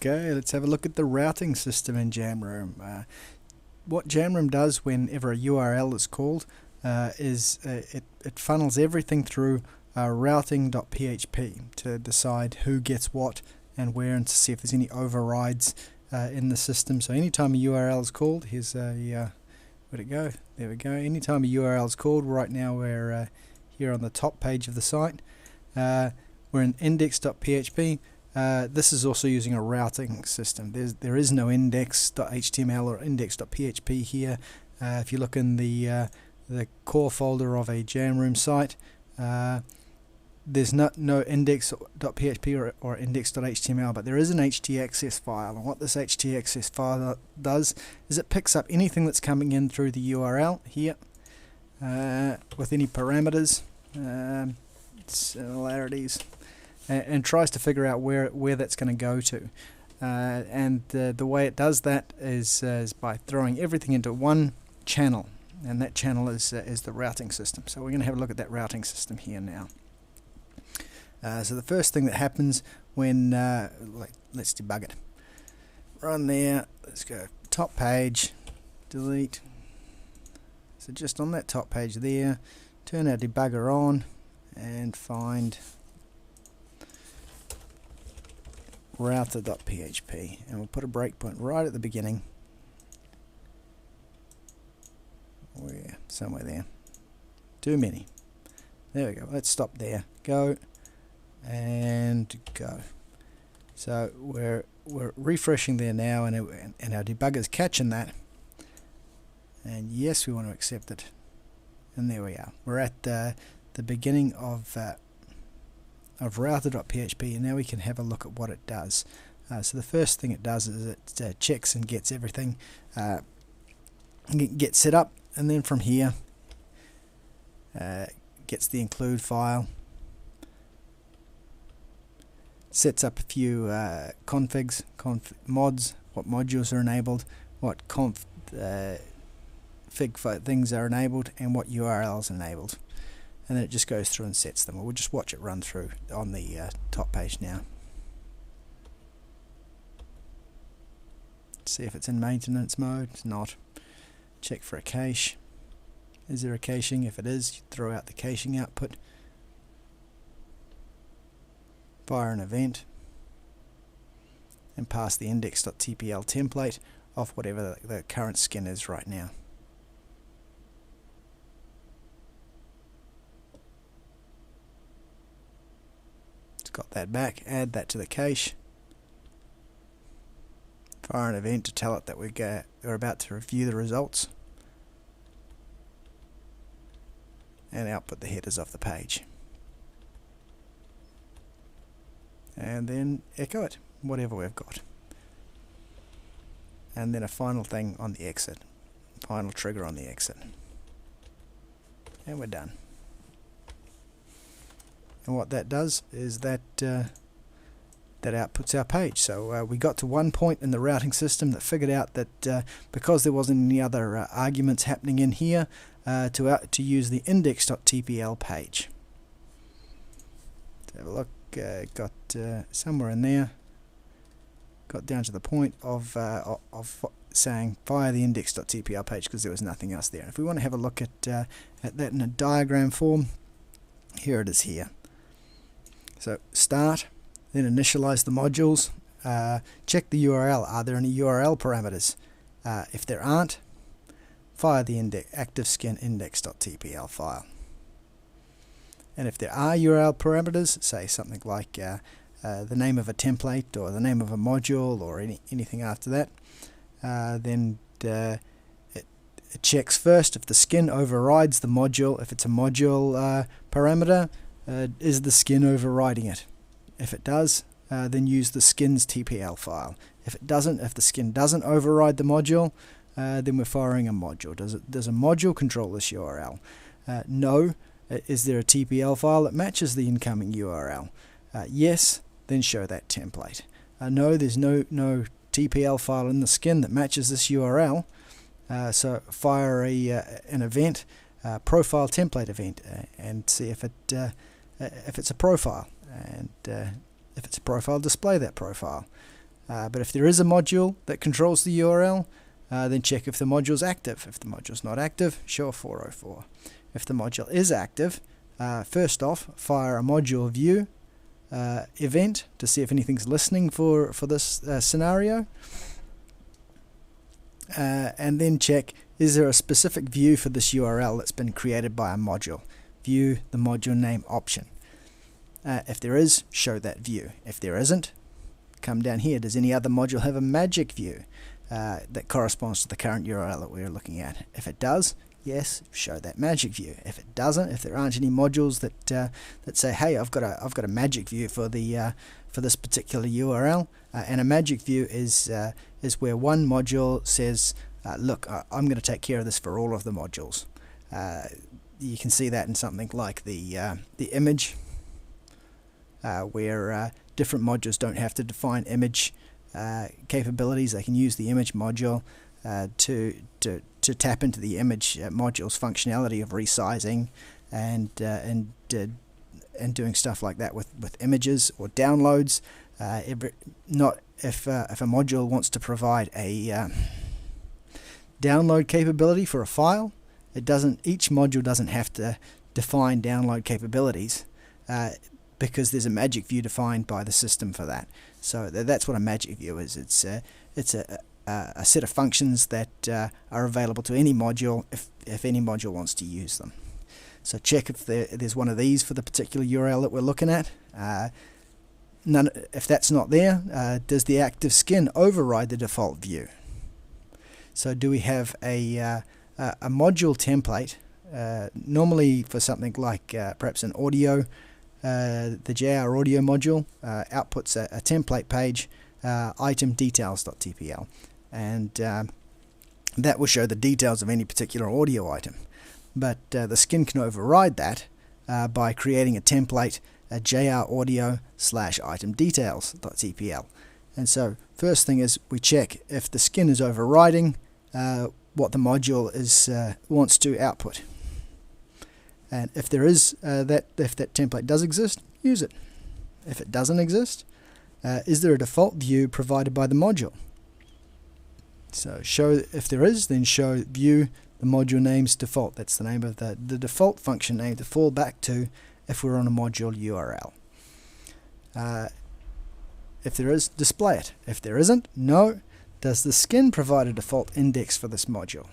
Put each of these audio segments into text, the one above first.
Okay, let's have a look at the routing system in Jamroom. What Jamroom does whenever a URL is called is it funnels everything through routing.php to decide who gets what and where, and to see if there's any overrides in the system. So anytime a URL is called, here's a where'd it go? There we go. Anytime a URL is called, right now we're here on the top page of the site. We're in index.php. This is also using a routing system. There is no index.html or index.php here. If you look in the core folder of a Jamroom site, there's no index.php or index.html, but there is an htaccess file. And what this htaccess file does is it picks up anything that's coming in through the URL here with any parameters, similarities, and tries to figure out where that's going to go to. And the way it does that is by throwing everything into one channel, and that channel is the routing system. So we're going to have a look at that routing system here now. So the first thing that happens when let's debug it. Run there. Let's go top page, delete. So just on that top page there, turn our debugger on and find router.php, and we'll put a breakpoint right at the beginning, somewhere there. Too many. There we go. Let's stop there. Go and go. So we're refreshing there now, and our debugger's catching that. And yes, we want to accept it. And there we are. We're at the beginning of router.php, and now we can have a look at what it does. So the first thing it does is it checks and gets everything, gets set up, and then from here gets the include file, sets up a few configs, mods, what modules are enabled, what fig things are enabled, and what URLs are enabled. And then it just goes through and sets them. We'll just watch it run through on the top page now. See if it's in maintenance mode. It's not. Check for a cache. Is there a caching? If it is, you throw out the caching output. Fire an event and pass the index.tpl template off whatever the current skin is right now. Got that back, add that to the cache, fire an event to tell it that we're about to review the results, and output the headers of the page, and then echo it, whatever we've got, and then a final thing on the exit, final trigger on the exit, and we're done. And what that does is that that outputs our page. So we got to one point in the routing system that figured out that because there wasn't any other arguments happening in here, to use the index.tpl page. Let's have a look. Got somewhere in there. Got down to the point of saying fire the index.tpl page because there was nothing else there. If we want to have a look at that in a diagram form, here it is here. So start, then initialize the modules, check the URL. Are there any URL parameters? If there aren't, fire the active skin index.tpl file. And if there are URL parameters, say something like the name of a template or the name of a module or anything after that, then it checks first if the skin overrides the module. If it's a module parameter, is the skin overriding it? If it does, then use the skins TPL file. If it doesn't, if the skin doesn't override the module, then we're firing a module. Does a module control this URL? No. Is there a TPL file that matches the incoming URL? Yes. Then show that template. No, there's no TPL file in the skin that matches this URL. So fire an event, profile template event, and see if it's a profile, and if it's a profile, display that profile. But if there is a module that controls the URL, then check if the module is active. If the module is not active, show a 404. If the module is active, first off, fire a module view event to see if anything's listening for this scenario. And then check, is there a specific view for this URL that's been created by a module? View the module name option. If there is, show that view. If there isn't, come down here. Does any other module have a magic view that corresponds to the current URL that we're looking at? If it does, yes, show that magic view. If it doesn't, if there aren't any modules that say, hey, I've got a magic view for the for this particular URL, and a magic view is where one module says, look, I'm going to take care of this for all of the modules. You can see that in something like the image, where different modules don't have to define image capabilities. They can use the image module to tap into the image module's functionality of resizing and doing stuff like that with images or downloads. Not if a module wants to provide a download capability for a file, each module doesn't have to define download capabilities, because there's a magic view defined by the system for that. So that's what a magic view is. It's a set of functions that are available to any module if any module wants to use them. So check if there's one of these for the particular URL that we're looking at. If that's not there, does the active skin override the default view? So do we have a module template, normally for something like perhaps an audio, the JR audio module outputs a template page, item details.tpl, and that will show the details of any particular audio item. But the skin can override that by creating a template, a JR audio /item details.tpl. And so first thing is we check if the skin is overriding what the module wants to output. And if there is if that template does exist, use it. If it doesn't exist, is there a default view provided by the module? So show, if there is, then show view the module name's default. That's the name of the default function name to fall back to if we're on a module URL. If there is, display it. If there isn't, no. Does the skin provide a default index for this module?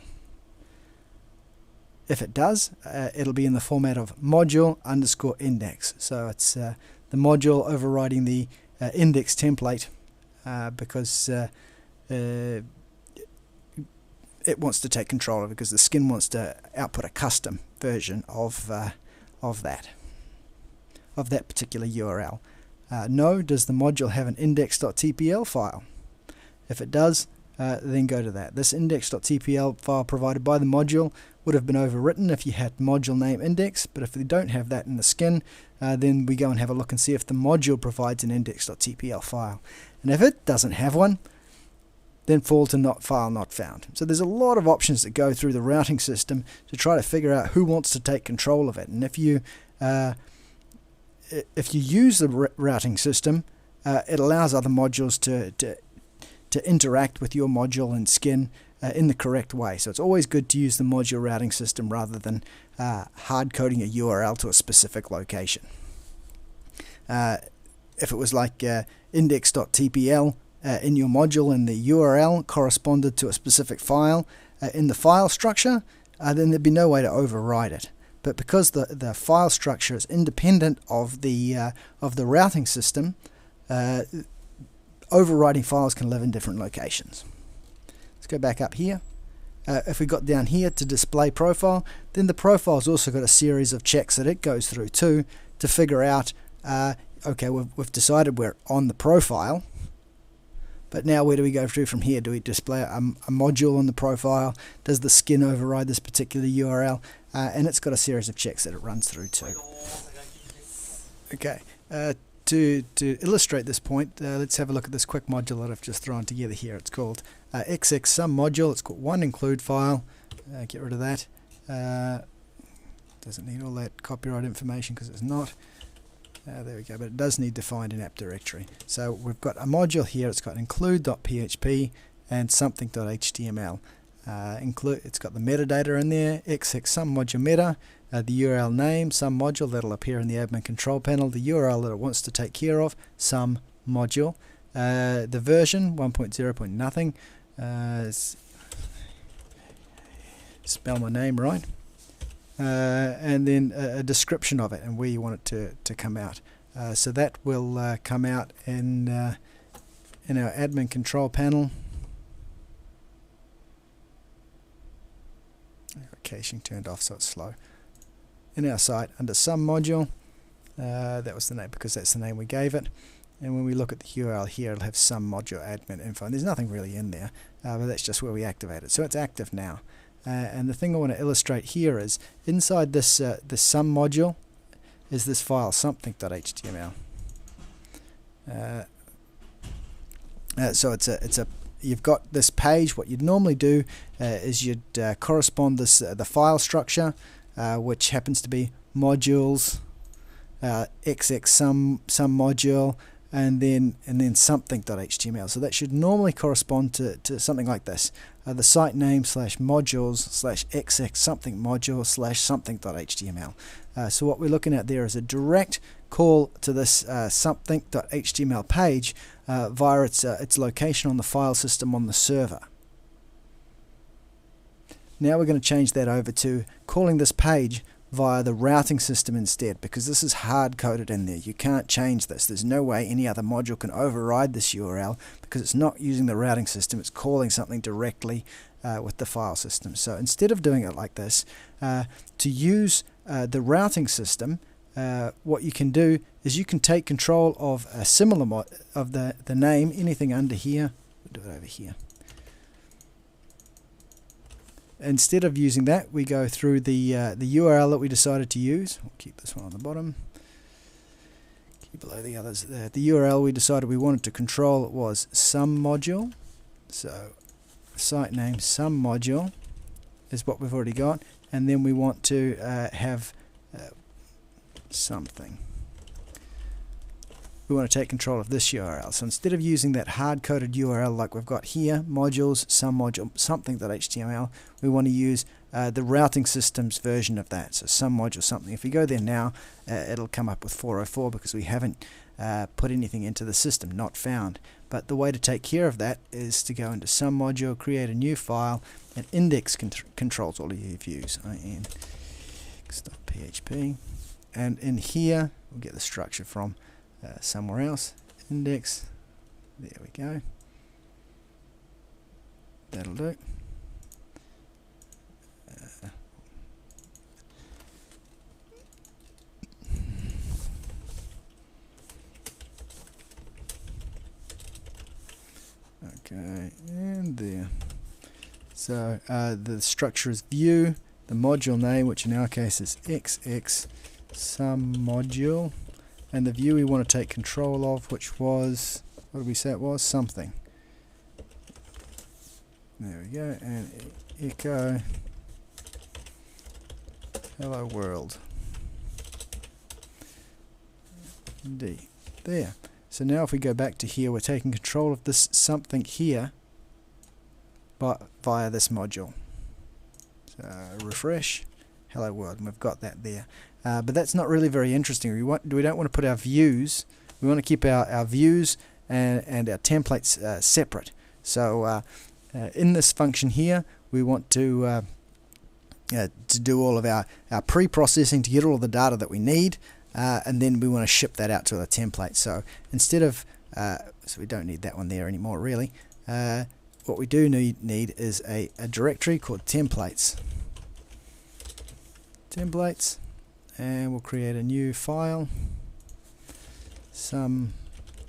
If it does, it'll be in the format of module_index. So it's the module overriding the index template because it wants to take control of it, because the skin wants to output a custom version of that particular URL. No, does the module have an index.tpl file? If it does, then go to that. This index.tpl file provided by the module would have been overwritten if you had module name index, but if they don't have that in the skin, then we go and have a look and see if the module provides an index.tpl file. And if it doesn't have one, then fall to file not found. So there's a lot of options that go through the routing system to try to figure out who wants to take control of it. And if you use the routing system, it allows other modules to interact with your module and skin in the correct way. So it's always good to use the module routing system rather than hard coding a URL to a specific location. If it was like index.tpl in your module and the URL corresponded to a specific file in the file structure, then there'd be no way to override it. But because the file structure is independent of the routing system, overriding files can live in different locations. Let's go back up here. If we got down here to display profile, then the profile's also got a series of checks that it goes through too to figure out, okay, we've decided we're on the profile, but now where do we go through from here? Do we display a module on the profile? Does the skin override this particular URL? And it's got a series of checks that it runs through too. Okay, to illustrate this point, let's have a look at this quick module that I've just thrown together here. It's called xxsum module. It's got one include file. Get rid of that. Doesn't need all that copyright information because it's not. There we go, but it does need to find an app directory. So we've got a module here, it's got include.php and something.html. It's got the metadata in there, xx some module meta, the URL name, some module that'll appear in the admin control panel, the URL that it wants to take care of, some module, the version 1.0. nothing, spell my name right, and then a description of it and where you want it to come out. So that will come out in our admin control panel. Caching turned off, so it's slow. In our site, under some module, that was the name because that's the name we gave it. And when we look at the URL here, it'll have some module admin info. And there's nothing really in there, but that's just where we activate it. So it's active now. And the thing I want to illustrate here is inside this some module is this file something.html. So you've got this page. What you'd normally do is you'd correspond the file structure, which happens to be modules, xx some module, and then something.html. So that should normally correspond to something like this: the site name /modules /xx something module /something.html. So what we're looking at there is a direct call to this something.html page via its location on the file system on the server. Now we're going to change that over to calling this page via the routing system instead, because this is hard-coded in there. You can't change this. There's no way any other module can override this URL because it's not using the routing system. It's calling something directly with the file system. So instead of doing it like this, to use the routing system, what you can do is you can take control of a similar of the name, anything under here. We'll do it over here. Instead of using that, we go through the URL that we decided to use. We'll keep this one on the bottom. Keep below the others. The URL we decided we wanted to control was some module. So site name some module is what we've already got, and then we want to have something. We want to take control of this URL. So instead of using that hard-coded URL like we've got here, modules, some module, something.html, we want to use the routing system's version of that. So some module something. If we go there now, it'll come up with 404 because we haven't put anything into the system, not found. But the way to take care of that is to go into some module, create a new file, and index controls all of your views. index.php. And in here, we'll get the structure from somewhere else. Index. There we go. That'll do. Okay, and there. So the structure is view, the module name, which in our case is xx some module, and the view we want to take control of, which was, what did we say it was? Something. There we go, and echo hello world. D. There. So now if we go back to here, we're taking control of this something here via this module. So refresh, hello world, and we've got that there. But that's not really very interesting. We don't want to put our views. We want to keep our views and our templates separate. So in this function here, we want to do all of our pre-processing to get all of the data that we need, and then we want to ship that out to the template. So instead of so we don't need that one there anymore really. What we do need is a directory called templates. And we'll create a new file, some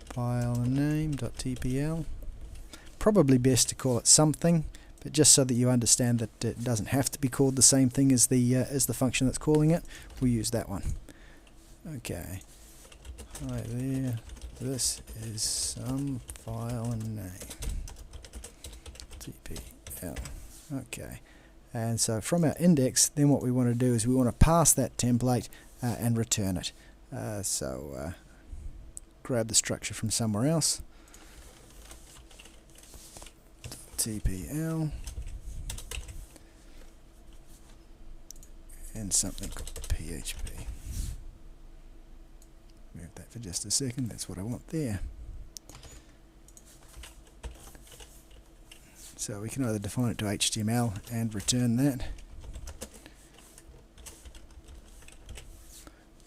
file name.tpl. Probably best to call it something, but just so that you understand that it doesn't have to be called the same thing as the function that's calling it, we'll use that one. Okay. Hi there. This is some file name. TPL. Okay. And so from our index, then what we want to do is we want to pass that template and return it. So grab the structure from somewhere else. TPL and something called PHP. Move that for just a second. That's what I want there. So we can either define it to HTML and return that,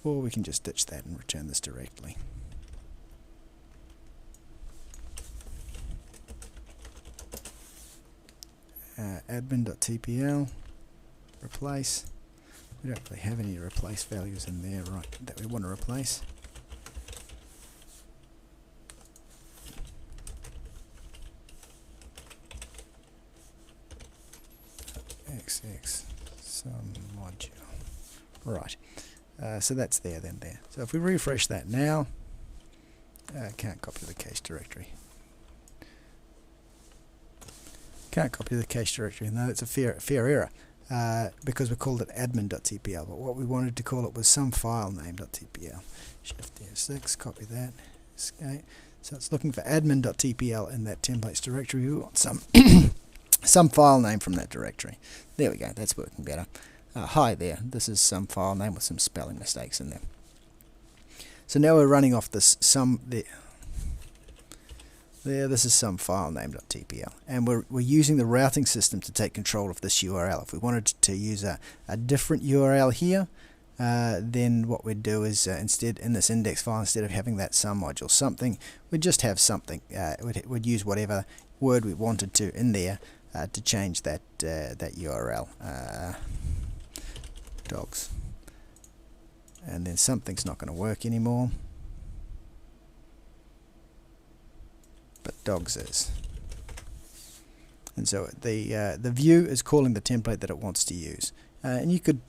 or we can just ditch that and return this directly. Admin.tpl, replace. We don't really have any replace values in there, right, that we want to replace. XX some module. Right. So that's there, then there. So if we refresh that now, can't copy the cache directory. Can't copy the cache directory. No, that's a fair error, because we called it admin.tpl, but what we wanted to call it was some file name.tpl. Shift F6, copy that, escape. So it's looking for admin.tpl in that templates directory. We want some some file name from that directory. There we go, that's working better. Hi there, this is some file name with some spelling mistakes in there. So now we're running off this this is some file name.tpl, and we're using the routing system to take control of this URL. If we wanted to use a different URL here, then what we'd do is instead, in this index file, instead of having that some module something, we'd just have something. We'd use whatever word we wanted to in there to change that that URL. Dogs, and then something's not going to work anymore, but dogs is. And so the view is calling the template that it wants to use, and you could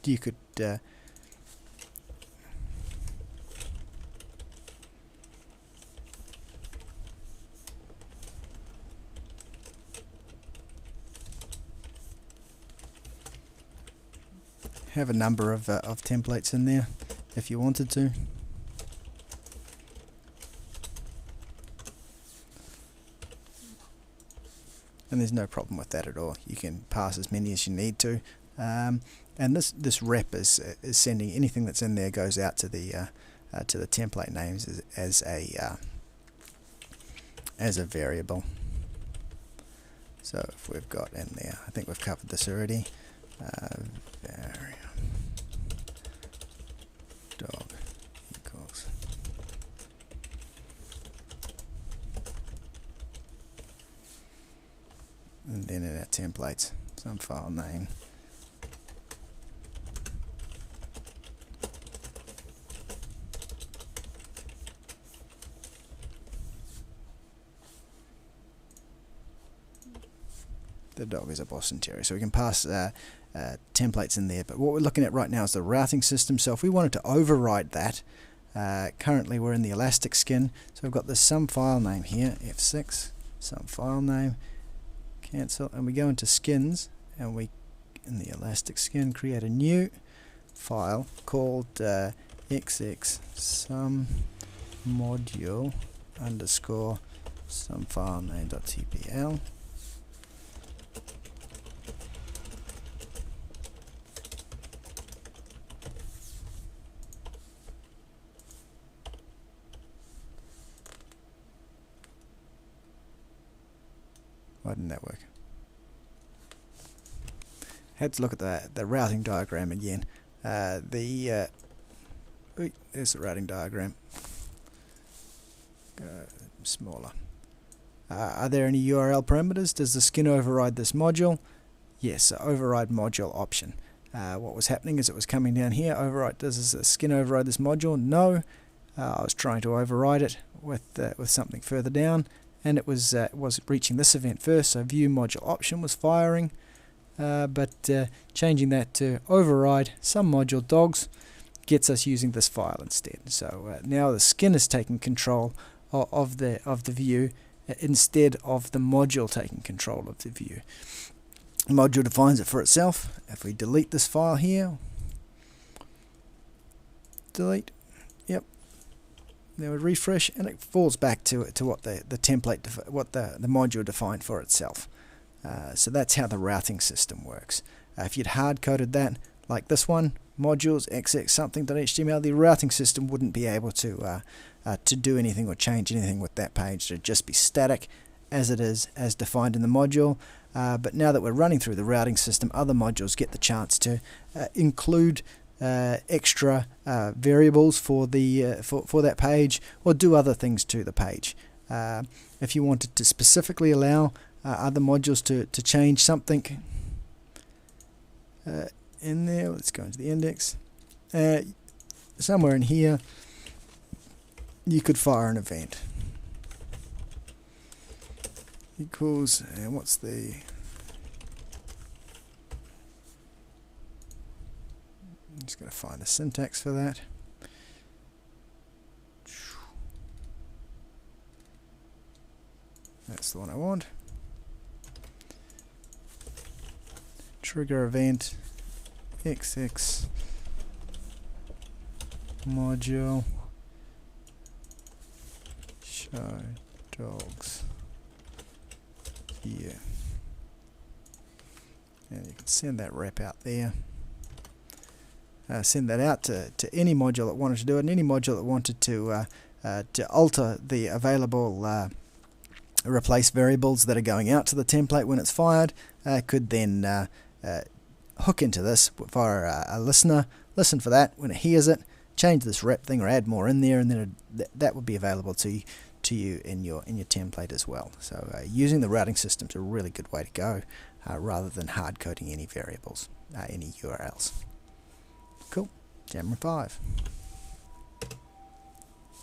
have a number of templates in there if you wanted to. And there's no problem with that at all. You can pass as many as you need to, and this rep is sending anything that's in there, goes out to the template names as a variable. So if we've got in there, I think we've covered this already. Dog equals and then in our templates, some file name. The dog is a Boston Terrier, so we can pass templates in there, but what we're looking at right now is the routing system. So if we wanted to override that, currently we're in the elastic skin, so we've got this some file name here, F6, some file name, cancel, and we go into skins, and we, in the elastic skin, create a new file called xx some module underscore some file name.tpl. Why didn't that work? Had to look at the routing diagram again. There's the routing diagram. Go smaller. Are there any URL parameters? Does the skin override this module? Yes, override module option. What was happening is it was coming down here. Override. Does the skin override this module? No. I was trying to override it with something further down, and it was reaching this event first, so view module option was firing, but changing that to override some module dogs gets us using this file instead. So now the skin is taking control of the view instead of the module taking control of the view. The module defines it for itself. If we delete this file here, delete, yep, Then we refresh, and it falls back to what the template, what the module defined for itself. So that's how the routing system works. If you'd hard-coded that, like this one, modules xx something.html, the routing system wouldn't be able to do anything or change anything with that page. It'd just be static as it is, as defined in the module. But now that we're running through the routing system, other modules get the chance to include extra variables for the for that page, or do other things to the page. If you wanted to specifically allow other modules to change something in there, let's go into the index. Somewhere in here, you could fire an event equals, and what's the, I'm just going to find the syntax for that. That's the one I want. Trigger event xx module show dogs here, and you can send that wrap out there. Send that out to any module that wanted to do it, and any module that wanted to alter the available replace variables that are going out to the template when it's fired, could then hook into this via a listener, listen for that. When it hears it, change this wrap thing or add more in there, and then that would be available to you in your template as well. So using the routing system is a really good way to go, rather than hard coding any variables, any URLs. Cool. Jamroom 5.